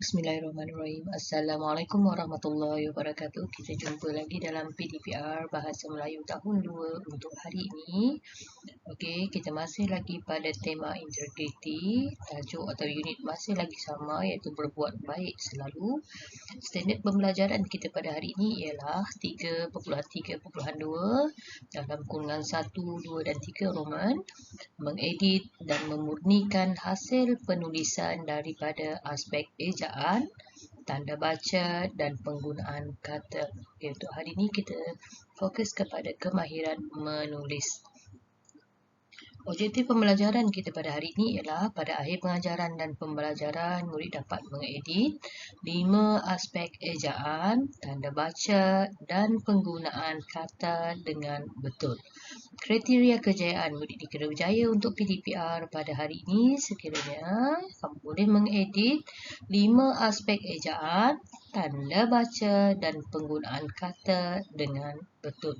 Bismillahirrahmanirrahim. Assalamualaikum warahmatullahi wabarakatuh. Kita jumpa lagi dalam PDPR Bahasa Melayu tahun 2 untuk hari ini. Okey, kita masih lagi pada tema integriti. Tajuk atau unit masih lagi sama, iaitu berbuat baik selalu. Standard pembelajaran kita pada hari ini ialah 3.3.2 dalam kurungan 1, 2 dan 3 Roman. Mengedit dan memurnikan hasil penulisan daripada aspek ejaan, tanda baca dan penggunaan kata. Untuk hari ini kita fokus kepada kemahiran menulis. Objektif pembelajaran kita pada hari ini ialah pada akhir pengajaran dan pembelajaran, murid dapat mengedit 5 aspek ejaan, tanda baca dan penggunaan kata dengan betul. Kriteria kejayaan murid dikira berjaya untuk PDPR pada hari ini sekiranya kamu boleh mengedit 5 aspek ejaan, tanda baca dan penggunaan kata dengan betul.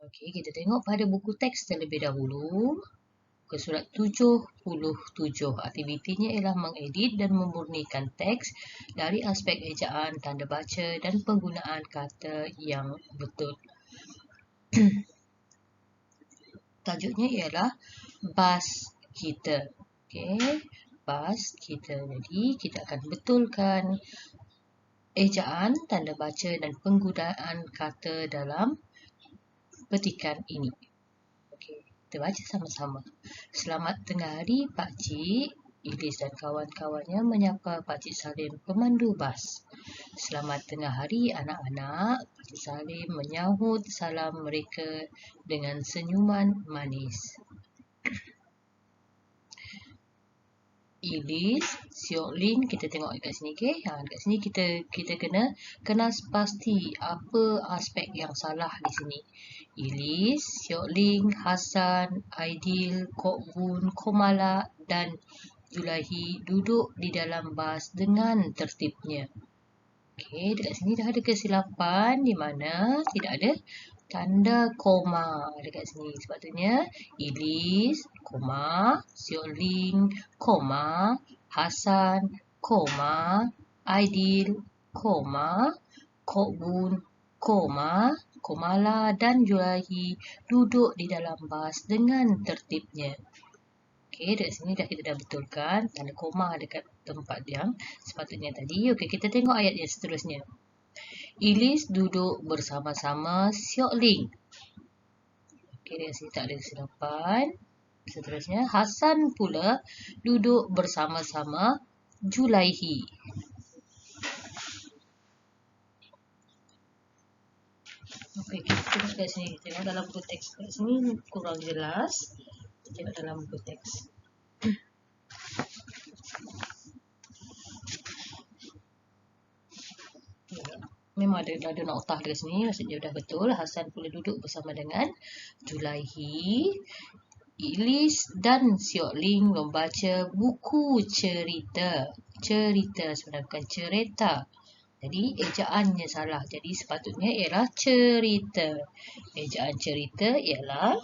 Okey, kita tengok pada buku teks terlebih dahulu. Ke surat 77. Aktivitinya ialah mengedit dan memurnikan teks dari aspek ejaan, tanda baca dan penggunaan kata yang betul. Tajuknya ialah bas kita. Okey, bas kita. Jadi kita akan betulkan ejaan, tanda baca dan penggunaan kata dalam petikan ini. Okey, kita baca sama-sama. Selamat tengah hari Pak Cik. Ilis dan kawan-kawannya menyapa Pak Cik Salim, pemandu bas. Selamat tengah hari anak-anak. Pak Cik Salim menyahut salam mereka dengan senyuman manis. Ilis, Siok Lin, kita tengok dekat sini, okey. Dekat sini kita kena pasti apa aspek yang salah di sini. Ilis, Siok Lin, Hasan, Aidil, Kok Bun, Komala dan Julaihi duduk di dalam bas dengan tertibnya. Okey, dekat sini dah ada kesilapan di mana tidak ada tanda koma dekat sini. Sepatutnya Ilis, koma, Siok Ling, koma, Hasan, koma, Aidil, koma, Kok Bun, koma, Komala dan Julaihi duduk di dalam bas dengan tertibnya. Okey, dekat sini kita dah betulkan tanda koma dekat tempat yang sepatutnya tadi. Okey, kita tengok ayat yang seterusnya. Ilis duduk bersama-sama Siok Ling. Okey, dekat sini tak ada kesilapan. Seterusnya, Hasan pula duduk bersama-sama Julaihi. Okey, kita tengok kat sini. Tengok dalam buku teks kat sini kurang jelas. Kita tengok dalam buku teks. Memang ada noktah dekat sini, maksudnya dah betul. Hasan pula duduk bersama dengan Julaihi. Ilis dan Siok Ling membaca buku cerita. Cerita sebenarnya bukan cerita. Jadi ejaannya salah. Jadi sepatutnya ialah cerita. Ejaan cerita ialah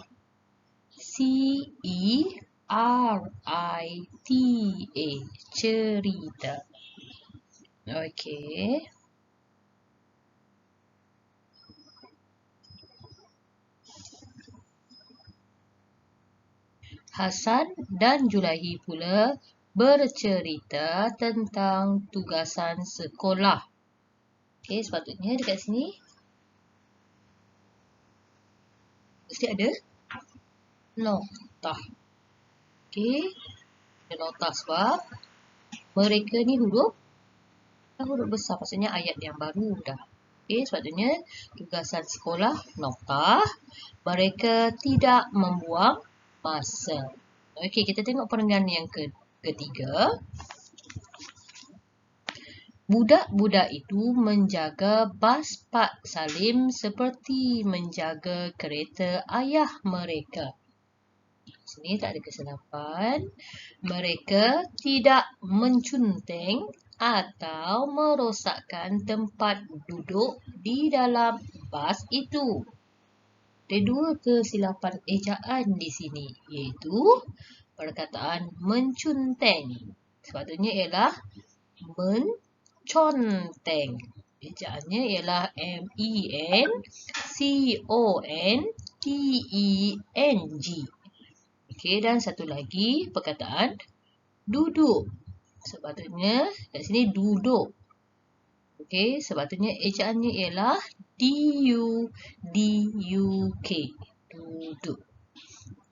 C-E-R-I-T-A. Cerita. Okey. Hasan dan Julaihi pula bercerita tentang tugasan sekolah. Okey, sepatutnya dekat sini mesti ada noktah. Okey, ada noktah sebab mereka ni huruf besar, maksudnya ayat yang baru dah. Okey, sepatutnya tugasan sekolah noktah. Mereka tidak membuang masa. Okey, kita tengok perenggan yang ketiga. Budak-budak itu menjaga bas Pak Salim seperti menjaga kereta ayah mereka. Sini tak ada kesilapan. Mereka tidak mencunteng atau merosakkan tempat duduk di dalam bas itu. Ada dua kesilapan ejaan di sini, iaitu perkataan mencunteng. Sepatutnya ialah menconteng. Ejaannya ialah MENCONTENG. Okey, dan satu lagi perkataan duduk. Sepatutnya kat sini duduk. Okey, sepatutnya ejaannya ialah DUK. Duduk.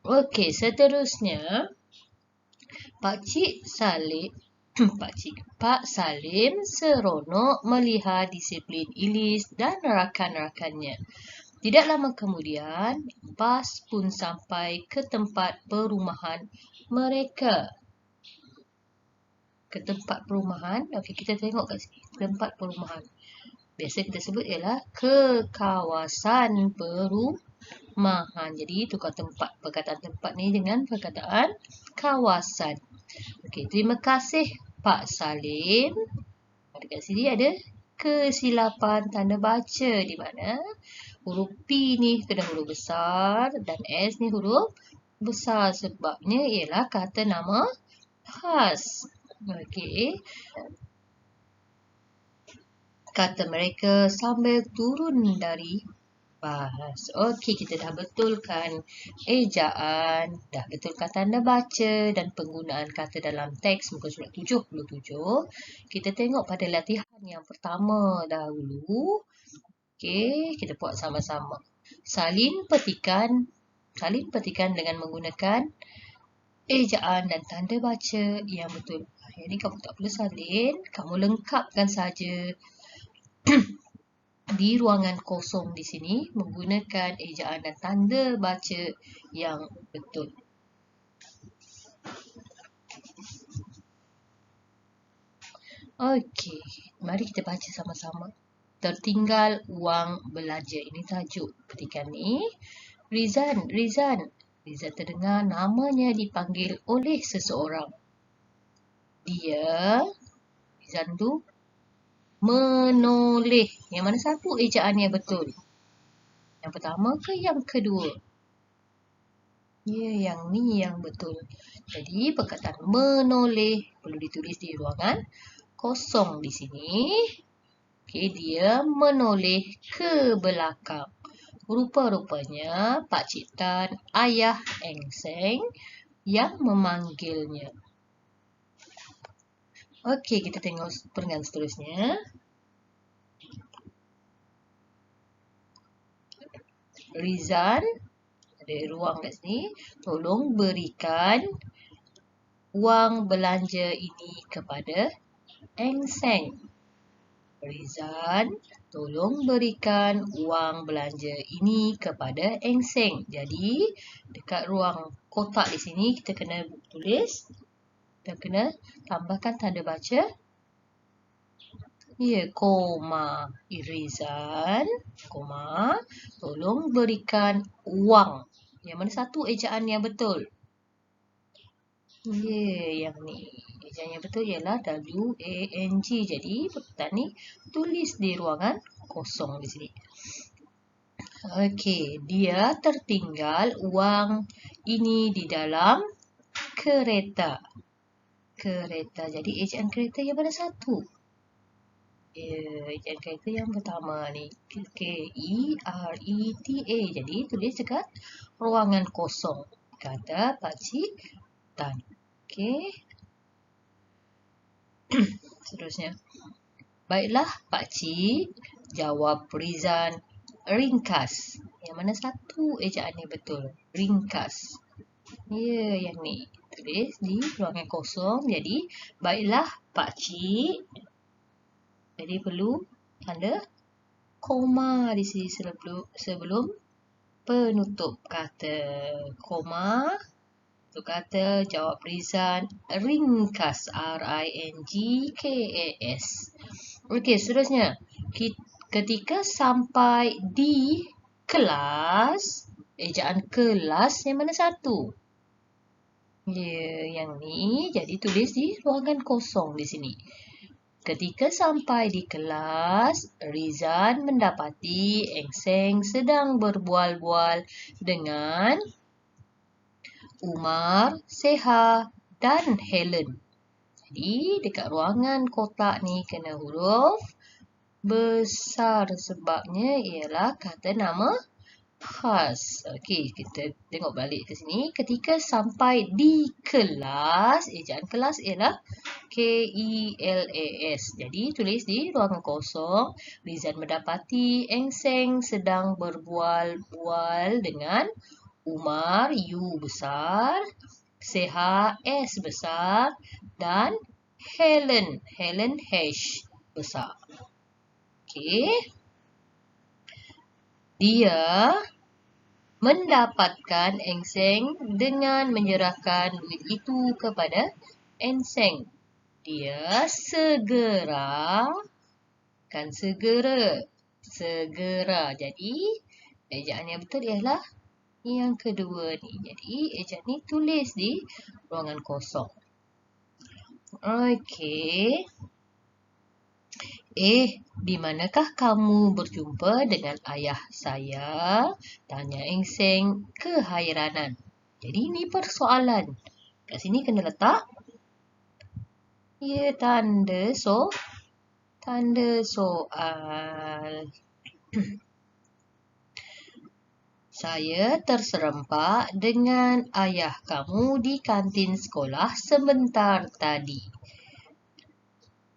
Okey, seterusnya Pak Salim seronok melihat disiplin Ilis dan rakan-rakannya. Tidak lama kemudian, bas pun sampai ke tempat perumahan mereka. Ke tempat perumahan. Okey, kita tengok kat sini. Tempat perumahan. Biasa kita sebut ialah ke kawasan perumahan. Jadi, tukar tempat. Perkataan tempat ni dengan perkataan kawasan. Okey, terima kasih Pak Salim. Dekat sini ada kesilapan tanda baca di mana huruf P ni kena huruf besar dan S ni huruf besar. Sebabnya ialah kata nama khas. Okey. Kata mereka sambil turun dari bas. Okey, kita dah betulkan ejaan, dah betulkan tanda baca dan penggunaan kata dalam teks muka surat 77. Kita tengok pada latihan yang pertama dahulu. Okey, kita buat sama-sama. Salin petikan dengan menggunakan ejaan dan tanda baca yang betul. Yang ni kamu tak perlu salin, kamu lengkapkan saja di ruangan kosong di sini menggunakan ejaan dan tanda baca yang betul. Okey, mari kita baca sama-sama. Tertinggal wang belanja. Ini tajuk petikan ni. Rizan terdengar namanya dipanggil oleh seseorang. Rizan tu menoleh. Yang mana satu ejaan yang betul? Yang pertama ke yang kedua? Ya, yang ni yang betul. Jadi, perkataan menoleh perlu ditulis di ruangan kosong di sini. Okey, dia menoleh ke belakang. Rupa-rupanya Pak Cik Tan, ayah Eng Seng yang memanggilnya. Okey, kita tengok perenggan seterusnya. Rizan, ada ruang kat sini. Tolong berikan wang belanja ini kepada Eng Seng. Rizan, tolong berikan wang belanja ini kepada Eng Seng. Jadi, dekat ruang kotak di sini kita kena tulis. Kita kena tambahkan tanda baca. Ya, koma. Rizan, koma. Tolong berikan wang. Yang mana satu ejaan yang betul? Ya, yang ni. Ejaan yang betul ialah W-A-N-G. Jadi, perkataan ni tulis di ruangan kosong di sini. Okey, dia tertinggal wang ini di dalam kereta. Kereta. Jadi, ejaan kereta yang mana satu? Ya, ejaan kereta yang pertama ni. K-E-R-E-T-A. Jadi, tulis dekat ruangan kosong. Kata Pak Cik Tan. Okey. Seterusnya. Baiklah, Pak Cik. Jawab Rizan. Ringkas. Yang mana satu ejaan yang betul? Ringkas. Ya, yang ni. Tulis di ruangan kosong. Jadi, baiklah, Pak Cik. Jadi, perlu tanda koma di sini sebelum penutup kata. Koma. Untuk kata jawab Rizan ringkas. R-I-N-G-K-A-S. Okey, seterusnya. Ketika sampai di kelas, ejaan kelas yang mana satu? Ya, yang ni. Jadi tulis di ruangan kosong di sini. Ketika sampai di kelas, Rizan mendapati Eng Seng sedang berbual-bual dengan Umar, Seha dan Helen. Jadi dekat ruangan kotak ni kena huruf besar sebabnya ialah kata nama khas. Okey, kita tengok balik ke sini. Ketika sampai di kelas, ejaan kelas ialah KELAS. Jadi tulis di ruangan kosong, Rizan mendapati Eng Seng sedang berbual-bual dengan Umar U besar, Seha S besar dan Helen H besar. Okey. Dia mendapatkan Eng Seng dengan menyerahkan duit itu kepada Eng Seng. Dia segera Jadi ejaan yang betul ialah yang kedua ni. Jadi ejaan ni tulis di ruangan kosong. Okey. Di manakah kamu berjumpa dengan ayah saya? Tanya Eng Seng keheranan. Jadi ini persoalan. Kat sini kena letak tanda soal. Saya terserempak dengan ayah kamu di kantin sekolah sebentar tadi.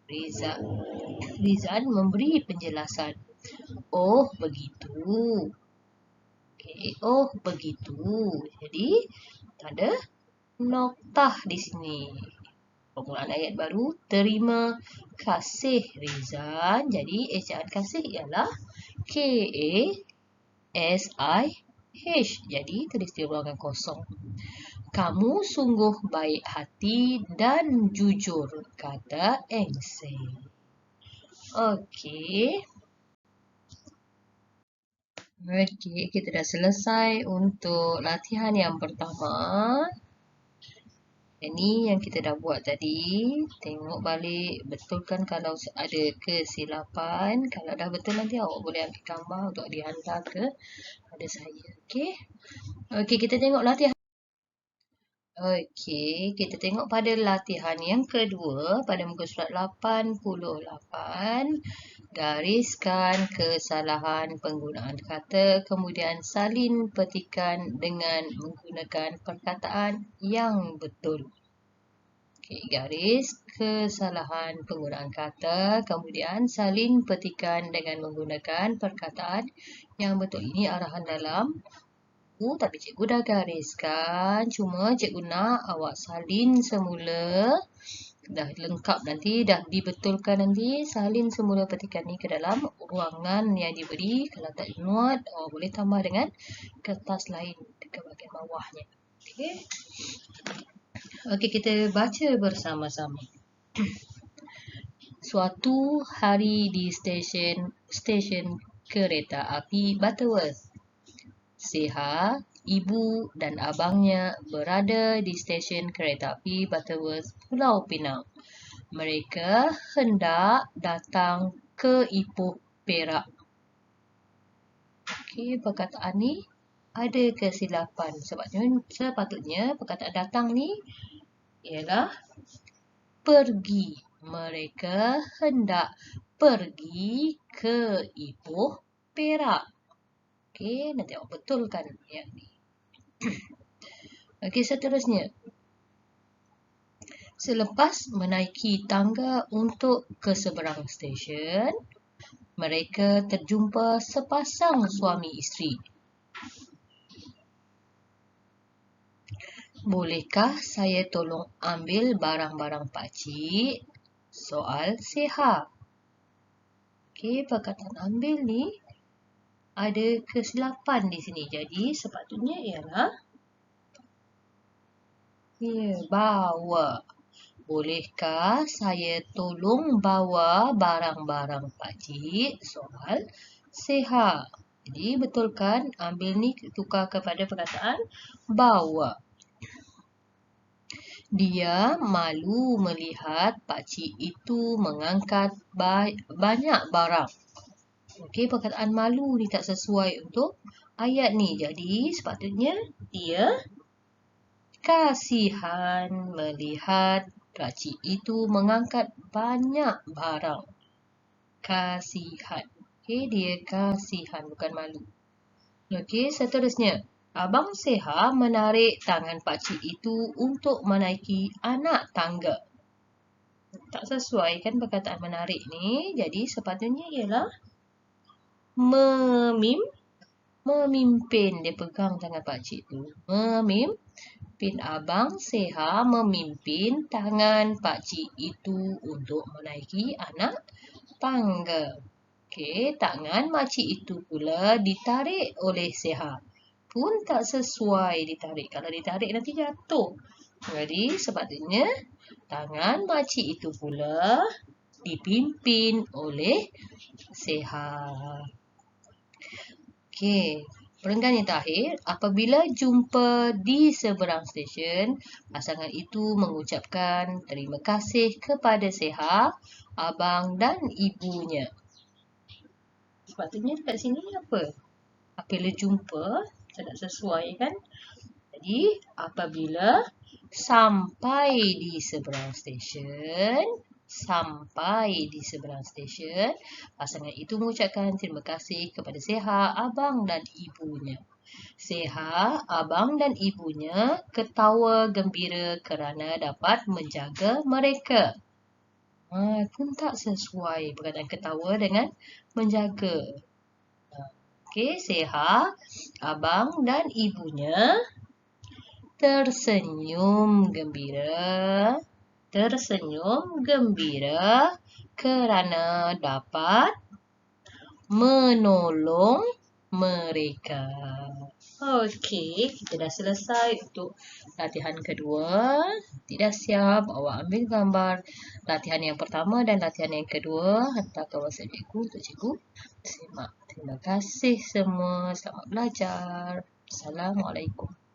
Rizan memberi penjelasan. Oh, begitu. Okey, oh, begitu. Jadi, ada noktah di sini. Permulaan ayat baru, terima kasih Rizan. Jadi, ejaan kasih ialah KASIH. Jadi, tulis di ruangan kosong. Kamu sungguh baik hati dan jujur, kata Eng Seng. Okey. Okey, kita dah selesai untuk latihan yang pertama. Ini yang kita dah buat tadi. Tengok balik, betulkan kalau ada kesilapan. Kalau dah betul nanti awak boleh ambil gambar untuk dihantar kepada saya. Okey. Okey, kita tengok latihan. Okey, kita tengok pada latihan yang kedua pada muka surat 88. Gariskan kesalahan penggunaan kata, kemudian salin petikan dengan menggunakan perkataan yang betul. Okey, garis kesalahan penggunaan kata, kemudian salin petikan dengan menggunakan perkataan yang betul. Ini arahan dalam tapi cikgu dah gariskan. Cuma cikgu nak awak salin semula. Dah lengkap nanti, dah dibetulkan nanti. Salin semula petikan ni ke dalam ruangan yang diberi. Kalau tak muat, awak boleh tambah dengan kertas lain dekat bahagian bawahnya. Okey. Okey, kita baca bersama-sama. Suatu hari di stesen kereta api Butterworth, Seha, ibu dan abangnya berada di stesen kereta api Butterworth, Pulau Pinang. Mereka hendak datang ke Ipoh, Perak. Okey, perkataan ni ada kesilapan. Sepatutnya perkataan datang ni ialah pergi. Mereka hendak pergi ke Ipoh, Perak. Okey, nanti awak betulkan yang ni. Okey, seterusnya. Selepas menaiki tangga untuk ke seberang stesen, mereka terjumpa sepasang suami isteri. Bolehkah saya tolong ambil barang-barang pakcik? Soal Seha. Okey, perkataan ambil ni ada kesilapan di sini. Jadi sepatutnya ialah bawa. Bolehkah saya tolong bawa barang-barang pakcik? Soal Seha. Jadi betulkan, ambil ni tukar kepada perkataan bawa. Dia malu melihat pakcik itu mengangkat banyak barang. Okey, perkataan malu ni tak sesuai untuk ayat ni. Jadi sepatutnya dia kasihan melihat Pakcik itu mengangkat banyak barang. Kasihan. Okey, dia kasihan, bukan malu. Okey, seterusnya. Abang Seha menarik tangan pakcik itu untuk menaiki anak tangga. Tak sesuai kan perkataan menarik ni. Jadi sepatutnya ialah memimpin. Dia pegang tangan pakcik tu. Memimpin. Abang Seha memimpin tangan pakcik itu untuk menaiki anak tangga. Okey, tangan makcik itu pula ditarik oleh Seha. Pun tak sesuai ditarik. Kalau ditarik nanti jatuh. Jadi sepatutnya tangan makcik itu pula dipimpin oleh Seha. Okey, perenggan yang terakhir, apabila jumpa di seberang stesen, pasangan itu mengucapkan terima kasih kepada Seha, abang dan ibunya. Sepatutnya dekat sini apa? Apabila jumpa, tak sesuai kan? Jadi, apabila sampai di seberang stesen, pasangan itu mengucapkan terima kasih kepada Seha, abang dan ibunya. Seha, abang dan ibunya ketawa gembira kerana dapat menjaga mereka. Pun tak sesuai perkataan ketawa dengan menjaga. Okey, Seha, abang dan ibunya tersenyum gembira kerana dapat menolong mereka. Okey, kita dah selesai untuk latihan kedua. Tidak siap, awak ambil gambar latihan yang pertama dan latihan yang kedua. Hantar ke WhatsApp cikgu untuk cikgu simak. Terima kasih semua. Selamat belajar. Assalamualaikum.